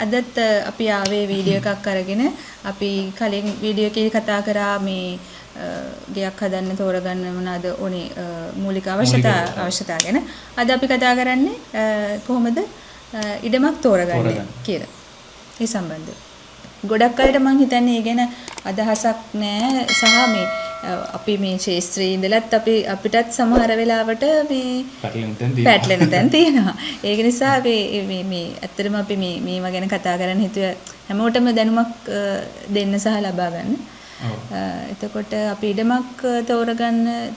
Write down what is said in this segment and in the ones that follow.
අදත් අපි ආවේ වීඩියෝ එකක් අරගෙන අපි කලින් වීඩියෝ එකේ කතා කරා මේ ගයක් හදන්න තෝරගන්න මොනවාද ඕනේ මූලික අවශ්‍යතා ගැන. අද අපි කතා කරන්නේ කොහොමද ඉඩමක් තෝරගන්නේ කියලා. ඒ සම්බන්ධව. ගොඩක් අයට මම හිතන්නේ ඒ ගැන අදහසක් නැහැ සහ මේ අපි මේ ශාස්ත්‍රයේ ඉඳලත් අපිටත් සමහර වෙලාවට මේ පැටලෙන තැන් තියෙනවා. ඒක නිසා මේ ඇත්තටම අපි මේවා ගැන කතා කරන්න හිතුව හැමෝටම දැනුමක් දෙන්න සහ ලබා ගන්න. එතකොට අපි ඉඩමක්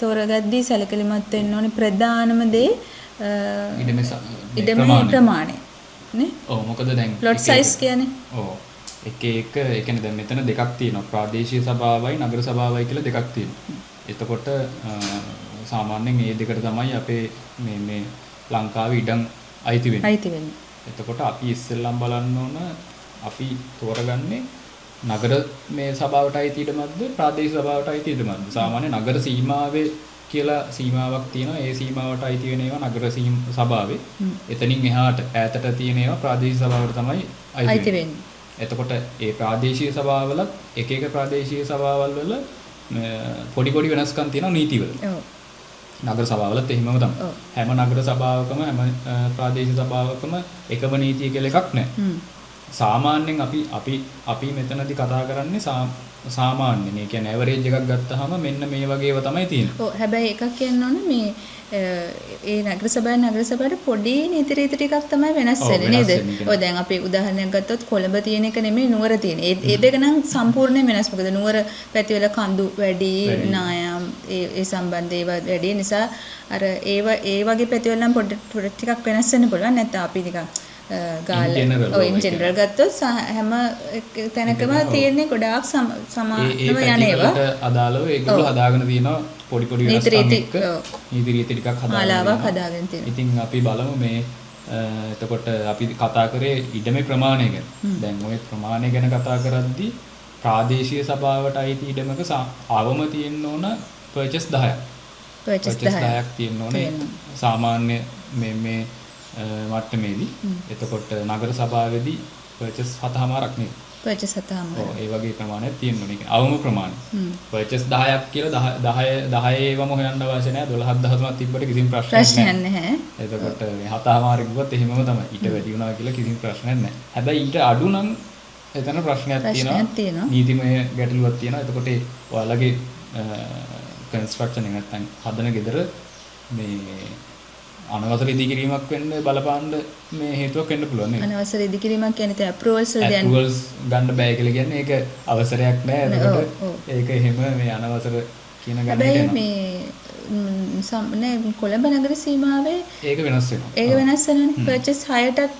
තෝරගද්දී සැලකිලිමත් වෙන්න ඕනේ ප්‍රධානම දේ ඉඩමේ ප්‍රමාණය නේ? ඔව් මොකද දැන් ප්ලොට් සයිස් කියන්නේ. ඔව් එක ඒ කියන්නේ දැන් මෙතන දෙකක් තියෙනවා ප්‍රාදේශීය සභාවයි නගර සභාවයි කියලා දෙකක් තියෙනවා. එතකොට සාමාන්‍යයෙන් මේ දෙකට තමයි අපේ මේ ලංකාවේ ඉඩම් අයිති වෙන්නේ. එතකොට අපි ඉස්සෙල්ලම් බලන්න ඕන අපි තෝරගන්නේ නගර මේ සභාවට අයිති ඉඩමක්ද ප්‍රාදේශීය සභාවට අයිති ඉඩමක්ද? සාමාන්‍ය නගර සීමාවේ කියලා සීමාවක් තියෙනවා. ඒ සීමාවට අයිති වෙන ඒවා නගර සභාවේ. එතනින් එහාට ඈතට තියෙන ඒවා ප්‍රාදේශීය සභාවට තමයි අයිති වෙන්නේ. එතකොට ඒ ප්‍රාදේශීය සභාවලත් එක ප්‍රාදේශීය සභාවල් වල පොඩි වෙනස්කම් තියෙනවා නීතිවල. ඔව්. නගර සභාවලත් එහෙමම තමයි. හැම නගර සභාවකම හැම ප්‍රාදේශීය සභාවකම එකම නීතිය කියලා එකක් නැහැ. සාමාන්‍යයෙන් අපි මෙතනදී කතා කරන්නේ සාමාන්‍යයෙන්. ඒ කියන්නේ ඇවරේජ් එකක් ගත්තාම මෙන්න මේ වගේ ඒවා තමයි තියෙන්නේ. ඔව් හැබැයි එකක් කියන්න ඕනේ මේ ඒ නගර සභාවට පොඩි නීති රීති ටිකක් තමයි වෙනස් වෙන්නේ නේද? ඔය දැන් අපි උදාහරණයක් ගත්තොත් කොළඹ තියෙන එක නෙමෙයි නුවර තියෙන. ඒ දෙක නම් සම්පූර්ණයෙන් වෙනස්. මොකද නුවර පැතිවල කඳු වැඩි නායම් ඒ සම්බන්ධ ඒවා වැඩි නිසා අර ඒ වගේ පැතිවල නම් පොඩි ටිකක් වෙනස් වෙන්න පුළුවන්. නැත්නම් අපි නිකන් ගාලා ඉන් ජෙනරල් ගත්තොත් හැම තැනකම තියෙන්නේ ගොඩාක් සමානව යන ඒවා. අදාළව ඒගොල්ලෝ හදාගෙන තියෙනවා පොඩි වෙනස්කම් එක්ක නීති රීති ටිකක් හදාගෙන තියෙනවා. ඉතින් අපි බලමු මේ එතකොට අපි කතා කරේ ඉඩමේ ප්‍රමාණය ගැන. දැන් ওই ප්‍රමාණය ගැන කතා කරද්දී ප්‍රාදේශීය සභාවට අයිති ඉඩමක අවම තියෙන්න ඕන පර්චේස් 10ක්. පර්චේස් 10ක් තියෙන්න ඕනේ සාමාන්‍ය මේ මට්ටමේදී. එතකොට නගර සභාවේදී පර්චේස් 7මාරක් නෙවෙයි. පර්චේස් 7මාරක්. ඔව් ඒ වගේ ප්‍රමාණයක් තියෙන්න ඕනේ. ඒ අවම ප්‍රමාණය. පර්චේස් 10ක් කියලා 10 ඒවම හොයන්න අවශ්‍ය නැහැ. 12ක් 13ක් තිබ්බට කිසිම ප්‍රශ්නයක් නැහැ. එතකොට මේ 7මාරක් ගියොත් එහෙමම තමයි. ඊට වැඩි වුණා කියලා කිසිම ප්‍රශ්නයක් නැහැ. හැබැයි ඊට අඩු නම් එතන ප්‍රශ්නයක් තියෙනවා. නීතිමය ගැටලුවක් තියෙනවා. එතකොට ඔයාලගේ කන්ස්ට්‍රක්ෂන් එක නැත්නම් හදන ගෙදර මේ අනවසර ඉදිකිරීමක් වෙන්න බලපාන්න මේ හේතුවක් වෙන්න පුළුවන් නේද? අනවසර ඉදිකිරීමක් කියන්නේ තේ අප්‍රූවල්ස් වල දැන් අප්‍රූවල්ස් ගන්න බෑ කියලා කියන්නේ ඒක අවසරයක් නෑ. එතකොට ඒක එහෙම මේ අනවසර කියන ගණන එනවා. මේ කොළඹ නගර සීමාවේ ඒක වෙනස් වෙනවා. ඒක වෙනස් වෙනවනේ. පර්චේස් 6ටත්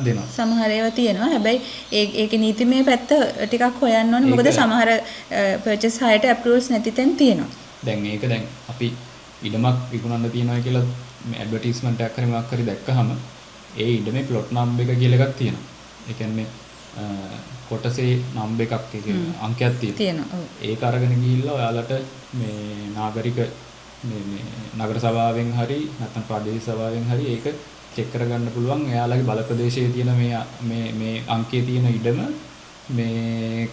දෙනවා. සමහර ඒවා තියෙනවා. හැබැයි ඒකේ නීතිමය පැත්ත ටිකක් හොයන්න ඕනේ. මොකද සමහර පර්චේස් 6ට අප්‍රූවල්ස් නැති තැන් තියෙනවා. දැන් අපි ඉඩමක් විකුණන්න තියනවා කියලා මේ ඇඩ්වර්ටයිස්මන්ට් එකක් හරි මොකක් හරි දැක්කහම ඒ ඉඩමේ ප්ලොට් නම්බර් එක කියලා එකක් තියෙනවා. ඒ කියන්නේ කොටසේ නම්බර් එකක් අංකයක් තියෙනවා. ඒක අරගෙන ගිහිල්ලා ඔයාලට මේ නාගරික මේ නගර සභාවෙන් හරි නැත්නම් ප්‍රාදේශීය සභාවෙන් හරි ඒක චෙක් කරගන්න පුළුවන්. එයාලගේ බල ප්‍රදේශයේ තියෙන මේ අංකයේ තියෙන ඉඩම මේ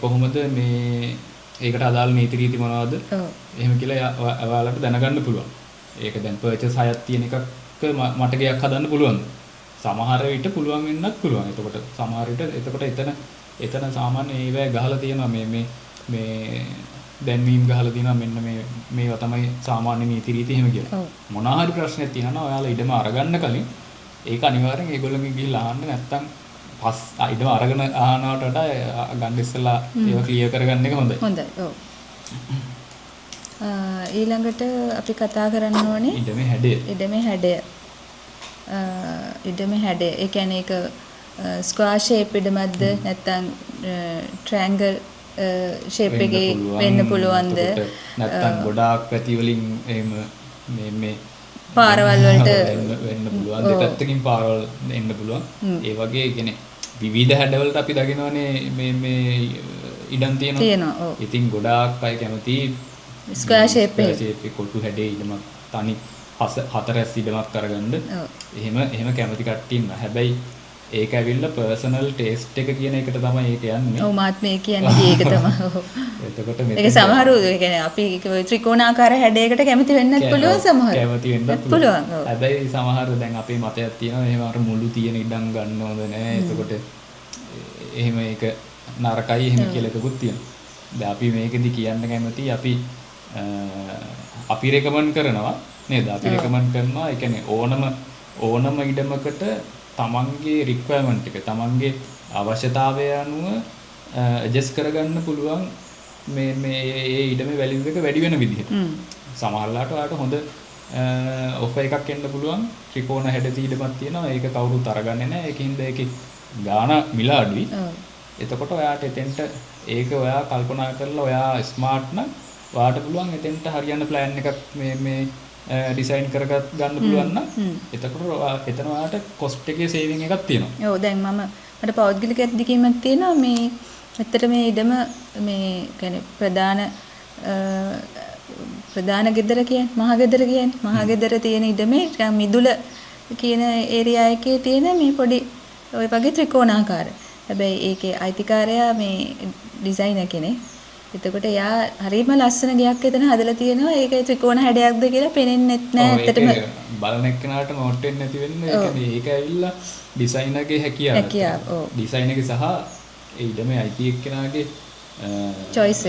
කොහොමද මේ ඒකට අදාළ නීති රීති මොනවද? එහෙම කියලා ඔයාලට දැනගන්න පුළුවන්. ඒක දැන් පර්චේස් 6ක් තියෙන එකක මට ගයක් හදන්න පුළුවන්. සමහර විට පුළුවන් වෙන්නත් පුළුවන්. එතකොට සමහර විට එතන සාමාන්‍ය ඒවැ ගහලා තියෙනවා මේ දැන්වීම් ගහලා තියෙනවා මෙන්න මේවා තමයි සාමාන්‍ය නීති රීති එහෙම කියලා. මොනවා හරි ප්‍රශ්නයක් තියෙනවා ඔයාලා ඉඩම අරගන්න කලින් ඒක අනිවාර්යෙන් ඒගොල්ලෝගෙන් ගිහිල්ලා අහන්න නැත්තම් ඉඩම අරගෙන අහනවට වඩා ගන්න ඉස්සෙල්ලා ඒවා ක්ලියර් කරගන්න එක හොඳයි. හොඳයි. ඔව්. ඊළඟට අපි කතා කරන්න ඕනේ ඉඩමේ හැඩය. ඉඩමේ හැඩය. ඒ කියන්නේ ඒක ස්ක්වයර් ෂේප් ඉඩමක්ද නැත්නම් ට්‍රයැන්ගල් ෂේප් එකේ වෙන්න පුළුවන්ද? නැත්නම් ගොඩාක් පැති වලින් එහෙම මේ පාරවල් වලට වෙන්න පුළුවන්. දෙපැත්තකින් පාරවල් එන්න පුළුවන්. ඒ වගේ කියන්නේ විවිධ හැඩවලට අපි දකිනවනේ මේ ඉඩම් තියෙනවා. ඉතින් ගොඩාක් අය කැමති ස්ක්වයර් ෂේප් එකේ කොටු හැඩේ ඉඩමක් තනි හතරැස් ඉඩමක් අරගන්න. එහෙම කැමති කට්ටිය ඉන්නවා. හැබැයි ඒක ඇවිල්ලා පර්සනල් ටේස්ට් එක කියන එකට තමයි ඒක යන්නේ. ඔව් මාත් මේ කියන්නේ ඒක තමයි. ඔව්. එතකොට ඒක සමහරු ඒ කියන්නේ අපි ත්‍රිකෝණාකාර හැඩයකට කැමති වෙන්නත් පුළුවන් සමහර. කැමති වෙන්නත් පුළුවන්. හැබැයි සමහර දැන් අපේ මතයක් තියෙනවා එහෙම අර මුළු තියෙන ඉඩම් ගන්න හොඳ නැහැ. එතකොට එහෙම ඒක නරකයි එහෙම කියලා එකකුත් තියෙනවා. දැන් අපි මේකෙදි කියන්න කැමති අපි රෙකමන්ඩ් කරනවා නේද? අපි රෙකමන්ඩ් කරනවා ඒ කියන්නේ ඕනම ඉඩමකට තමන්ගේ රික්වයර්මන්ට් එක තමන්ගේ අවශ්‍යතාවය අනුව ඇඩ්ජස්ට් කරගන්න පුළුවන් මේ ඒ ඉඩමේ වැලියු එක වැඩි වෙන විදිහට. සමහරලාට ඔයාලට හොඳ ඔෆර් එකක් එන්න පුළුවන්. ත්‍රිකෝණ හැඩ ඉඩමක් තියෙනවා. ඒක කවුරුත් අරගන්නේ නැහැ. ඒකින්ද ඒකේ ගාණ මිල අඩුයි. එතකොට ඔයාට එතෙන්ට ඒක ඔයා කල්පනා කරලා ඔයා ස්මාර්ට් නම් ඔයාට පුළුවන් එතෙන්ට හරියන ප්ලෑන් එකක් මේ ඩිසයින් කරගත් ගන්න පුළුවන් නම් එතකොට එතන ඔයාට කොස්ට් එකේ සේවින් එකක් තියෙනවා. ඔව් දැන් මට පෞද්ගලික අත්දැකීමක් තියෙනවා මේ ඇත්තට මේ ඉඩම මේ කියන්නේ ප්‍රධාන ගෙදර කියන්නේ මහා ගෙදර කියන්නේ මහා ගෙදර තියෙන ඉඩමේ මිදුල කියන ඒරියා එකේ තියෙන මේ පොඩි ඔය වගේ ත්‍රිකෝණාකාර. හැබැයි ඒකේ අයිතිකාරයා මේ ඩිසයිනර් කෙනෙක්. එතකොට එයා හරිම ලස්සන ගයක් එතන හදලා තියෙනවා. ඒකේ ත්‍රිකෝණ හැඩයක්ද කියලා පේන්නේ නැහැ. ඇත්තටම බලන එක්කනට නෝට් වෙන්නේ නැති වෙන්නේ. ඒ කියන්නේ ඒක ඇවිල්ලා ඩිසයිනර්ගේ හැකියාව. ඩිසයිනර්ගේ සහ ඒ ඉඩමේ IT එක්කනාගේ choice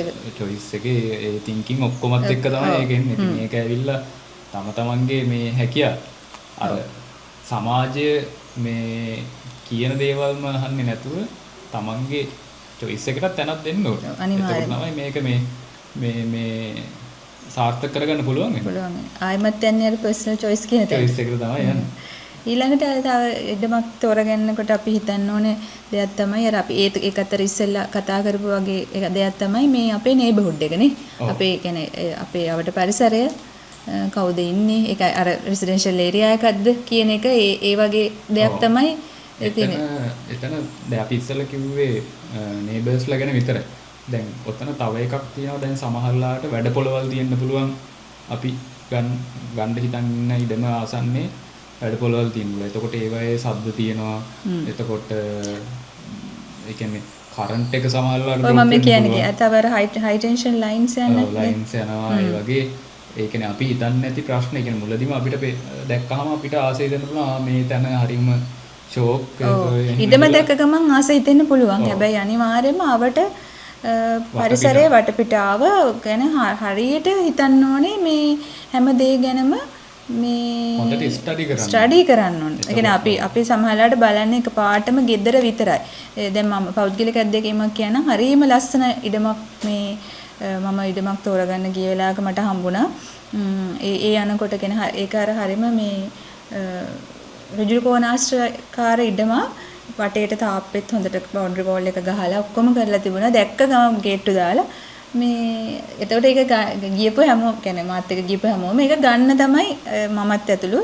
එකේ ඒ thinking ඔක්කොමත් එක්ක තමයි ඒක එන්නේ. ඉතින් මේක ඇවිල්ලා තමන්ගේ මේ හැකියාව අර සමාජය මේ කියන දේවල්ම අහන්නේ නැතුව තමන්ගේ choice එකකට තැනක් දෙන්න ඕනේ. අනිවාර්යයෙන්. තමයි මේක මේ සාර්ථක කරගන්න පුළුවන්. පුළුවන්. ආයෙමත් යන්නේ අර personal choice කියන තැන. choice එකට තමයි යන්නේ. ඊළඟට තව ඉඩමක් තෝරගන්නකොට අපි හිතන්න ඕනේ දෙයක් තමයි අර අපි ඒක අතර ඉස්සෙල්ලා කතා කරපු වගේ දෙයක් තමයි මේ අපේ neighborhood එක නේ. අපේ කියන්නේ අපේ යවට පරිසරය කවුද ඉන්නේ? ඒක අර residential area එකක්ද කියන එක ඒ වගේ දෙයක් තමයි එතන දැන් අපි ඉස්සෙල්ලා කිව්වේ neighborsලා ගැන විතරයි. දැන් ඔතන තව එකක් තියෙනවා. දැන් සමහරලාට වැඩ පොළවල් තියෙන්න පුළුවන්. අපි ගන්න හිතන් ඉන්න ඉඩම ආසන්නේ වැඩ පොළවල් තියෙනවා. එතකොට ඒවායේ ශබ්ද තියෙනවා. එතකොට ඒ කියන්නේ කරන්ට් එක සමහරලාට ඔය මම කියන්නේ අතවර high tension lines යනවා. lines යනවා. ඒ වගේ ඒ කියන්නේ අපි හිතන්නේ නැති ප්‍රශ්න. ඒ කියන්නේ මුලදීම අපිට දැක්කහම අපිට ආසයි දෙන්න පුළුවන් මේ තැන හරියම ෂෝක් ඉඩම දැක්ක ගමන් ආස හිතෙන්න පුළුවන්. හැබැයි අනිවාර්යයෙන්ම ආවට පරිසරයේ වටපිටාව ගැන හරියට හිතන්න ඕනේ මේ හැම දේ ගැනම මේ හොඳට ස්ටඩි කරන්න ඕනේ. ඒ කියන්නේ අපි සමහරවිට බලන්නේ එක පාටම ගෙදර විතරයි. දැන් මම පෞද්ගලික අත්දැකීමක් කියනනම් හරියම ලස්සන ඉඩමක් මේ මම ඉඩමක් තෝරගන්න ගිය වෙලාවක මට හම්බුණා. ඒ යනකොට කියන ඒක අර හරියම මේ ඍජු කෝණාශ්‍රකාර ඉඩම වටේට තාප්පෙත් හොඳට බවුන්ඩරි වෝල් එක ගහලා ඔක්කොම කරලා තිබුණා. දැක්ක ගමන් ගේට්ටු දාලා මේ එතකොට ඒක ගියපු හැමෝම කියන්නේ මාත් එක ගියපු හැමෝම මේක ගන්න තමයි මමත් ඇතුළු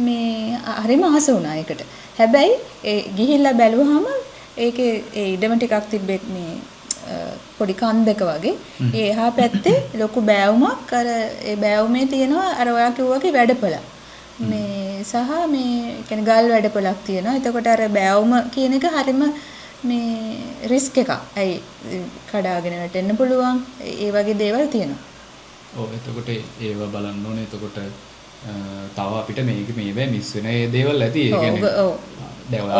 මේ හරිම ආස වුණා ඒකට. හැබැයි ඒ ගිහිල්ලා බැලුවාම ඒකේ ඒ ඉඩම ටිකක් තිබ්බේ මේ පොඩි කන්දක වගේ. ඒ එහා පැත්තේ ලොකු බෑවුමක් අර ඒ බෑවුමේ තියෙනවා අර ඔයා කිව්වාගේ වැඩපොළ. මේ සහ මේ කියන්නේ ගල් වැඩපොළක් තියෙනවා. එතකොට අර බෑවුම කියන එක හරිම මේ රිස්ක් එකක්. ඇයි කඩාගෙන වැටෙන්න පුළුවන්. ඒ වගේ දේවල් තියෙනවා. ඔව් එතකොට ඒව බලන්න ඕනේ. එතකොට තව අපිට මේවා මිස් වෙන දේවල් ඇති. ඒ කියන්නේ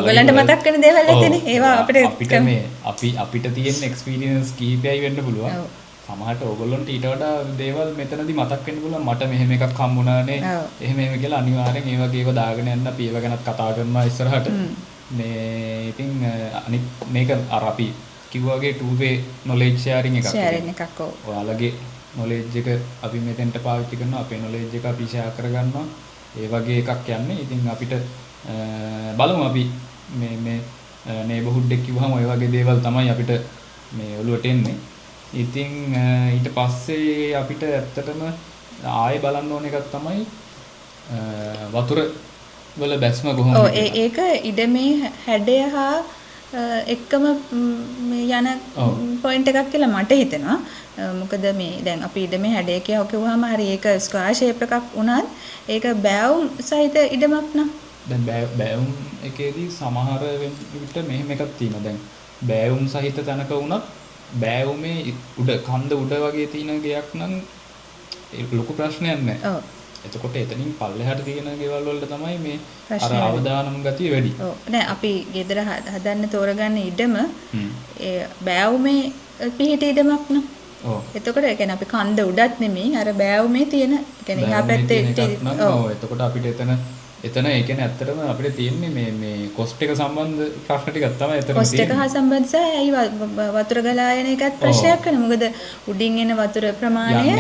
ඔයගලන්ට මතක් වෙන දේවල් ඇතිනේ. ඒවා අපිට තියෙන එක්ස්පීරියන්ස් කීපයයි වෙන්න පුළුවන්. සමහරට ඕගොල්ලන්ට ඊට වඩා දේවල් මෙතනදී මතක් වෙන්න පුළුවන්. මට මෙහෙම එකක් හම්බුණානේ. එහෙම කියලා අනිවාර්යෙන් ඒ වගේ ඒවා දාගෙන යන්න අපි ඒව ගැනත් කතා කරනවා ඉස්සරහට. මේ ඉතින් අනිත් මේක අර අපි කිව්වා වගේ two way knowledge sharing එකක්. sharing එකක් ඔව්. ඔයාලගේ knowledge එක අපි මෙතෙන්ට පාවිච්චි කරනවා. අපේ knowledge එක අපි share කරගන්නවා. ඒ වගේ එකක් යන්නේ. ඉතින් අපිට බලමු අපි මේ neighborhood එක කිව්වහම ඔය වගේ දේවල් තමයි අපිට මේ ඔළුවට එන්නේ. ඉතින් ඊට පස්සේ අපිට ඇත්තටම ආයෙ බලන්න ඕන එකක් තමයි වතුර වල බැස්ම කොහොමද? ඔව් ඒක ඉඩමේ හැඩය හා එක්කම යන පොයින්ට් එකක් කියලා මට හිතෙනවා. මොකද මේ දැන් අපි ඉඩමේ හැඩය කියවුවාම හරි ඒක ස්ක්වයර් ෂේප් එකක් වුණත් ඒක බෑවුම් සහිත ඉඩමක් නා. දැන් බෑවුම් එකේදී සමහර විට මෙහෙම එකක් තියෙනවා. දැන් බෑවුම් සහිත තැනක වුණත් බෑවුමේ උඩ කන්ද උඩ වගේ තියෙන ගයක් නම් ලොකු ප්‍රශ්නයක් නැහැ. ඔව්. එතකොට එතනින් පල්ලෙහාට තියෙන ගෙවල් වලට තමයි මේ අර ප්‍රශ්නේ අවදානම් ගතිය වැඩි. ඔව්. නෑ අපි ගෙදර හදන්න තෝරගන්න ඉඩම ඒ බෑවුමේ පිහිට ඉඩමක් න ะ. ඔව්. එතකොට ඒ කියන්නේ අපි කන්ද උඩත් නෙමෙයි අර බෑවුමේ තියෙන ඒ කියන්නේ එහා පැත්තේ ඔව්. එතකොට අපිට එතන ඒ කියන්නේ ඇත්තටම අපිට තියෙන්නේ මේ කොස්ට් එක සම්බන්ධ ප්‍රශ්න ටිකක් තමයි එතන තියෙන්නේ. කොස්ට් එක හා සම්බන්ධ සහ ඇයි වතුර ගලා යන එකත් ප්‍රශ්නයක් වෙන. මොකද උඩින් එන වතුර ප්‍රමාණය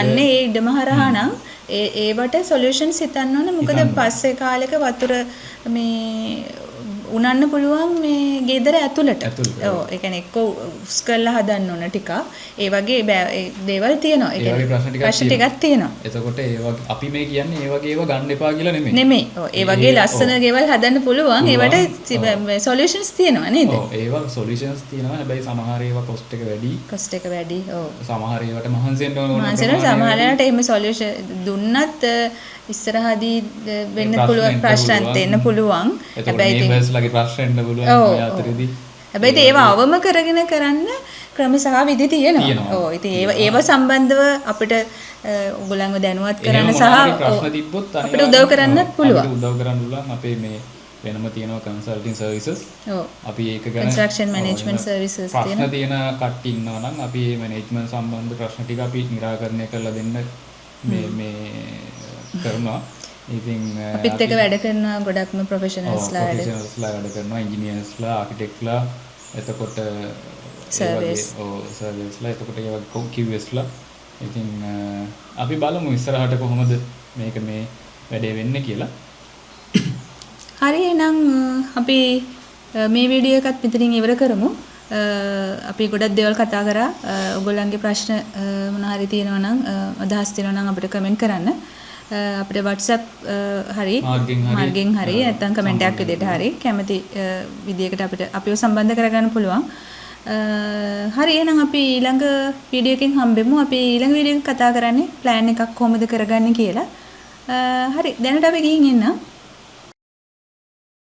යන්නේ ඒ ඉඩම හරහා නම් ඒවට සොලියුෂන්ස් හිතන්න ඕන. මොකද පස්සේ කාලෙක වතුර මේ උනන්න පුළුවන් මේ ගෙදර ඇතුළට. ඔව්. ඒ කියන්නේ එක්ක උස් කරලා හදන්න ඕන ටිකක්. ඒ වගේ දේවල් තියෙනවා. ඒ කියන්නේ ප්‍රශ්න ටිකක් තියෙනවා. එතකොට ඒ වගේ අපි මේ කියන්නේ ඒ වගේ ඒවා ගන්න එපා කියලා නෙමෙයි. නෙමෙයි. ඔව්. ඒ වගේ ලස්සන ගෙවල් හදන්න පුළුවන්. ඒවට සොලියුෂන්ස් තියෙනවා නේද? ඔව්. ඒවා සොලියුෂන්ස් තියෙනවා. හැබැයි සමහර ඒවා කොස්ට් එක වැඩි. කොස්ට් එක වැඩි. ඔව්. සමහර ඒවාට මහන්සි වෙන්න ඕන. සමහරවිට එහෙම සොලියුෂන් දුන්නත් ඉස්සරහදී වෙන්න පුළුවන් ප්‍රශ්නත් එන්න පුළුවන්. හැබැයි ඉතින් මේවර්ස්ලාගේ ප්‍රශ්න එන්න පුළුවන් ඔය අතරේදී. හැබැයි ඒවා අවම කරගෙන කරන්න ක්‍රම සහ විදි තියෙනවා. ඔව්. ඉතින් ඒව සම්බන්ධව අපිට ඔයගොල්ලන්ව දැනුවත් කරන්න සහ ප්‍රශ්න තිබ්බොත් අපිට උදව් කරන්නත් පුළුවන්. අපිට උදව් කරන්න පුළුවන්. අපේ මේ වෙනම තියෙනවා කන්සල්ටින් සර්විසස්. ඔව්. අපි ඒක ගැන කන්ස්ට්‍රක්ෂන් මැනේජ්මන්ට් සර්විසස් ප්‍රශ්න තියෙන කට්ටිය ඉන්නවා නම් අපි මේ මැනේජ්මන්ට් සම්බන්ධ ප්‍රශ්න ටික අපි निराකරණය කරලා දෙන්න මේ කරනවා. ඉතින් අපිත් එක වැඩ කරනවා ගොඩක්ම ප්‍රොෆෙෂනල්ස්ලා වැඩ කරනවා ඉංජිනේර්ස්ලා ආකිටෙක්ට්ලා එතකොට සර්වර්ස්ලා එතකොට ඒ වගේ QSලා. ඉතින් අපි බලමු ඉස්සරහට කොහොමද මේක මේ වැඩේ වෙන්නේ කියලා. හරි එහෙනම් අපි මේ වීඩියෝ එකත් මෙතනින් ඉවර කරමු. අපි ගොඩක් දේවල් කතා කරා. ඔයගොල්ලන්ගේ ප්‍රශ්න මොන හරි තියෙනවා නම් අදහස් තියෙනවා නම් අපිට කමෙන්ට් කරන්න. අපිට WhatsApp හරි මාර්ගෙන් හරි නැත්නම් කමෙන්ට් එකක් විදිහට හරි කැමති විදියකට අපිට අපිව සම්බන්ධ කරගන්න පුළුවන්. හරි එහෙනම් අපි ඊළඟ වීඩියෝ එකකින් හම්බෙමු. අපි ඊළඟ වීඩියෝ එක කතා කරන්නේ ප්ලෑන් එකක් කොහොමද කරගන්නේ කියලා. හරි දැනට අපි ගිහින් එන්න.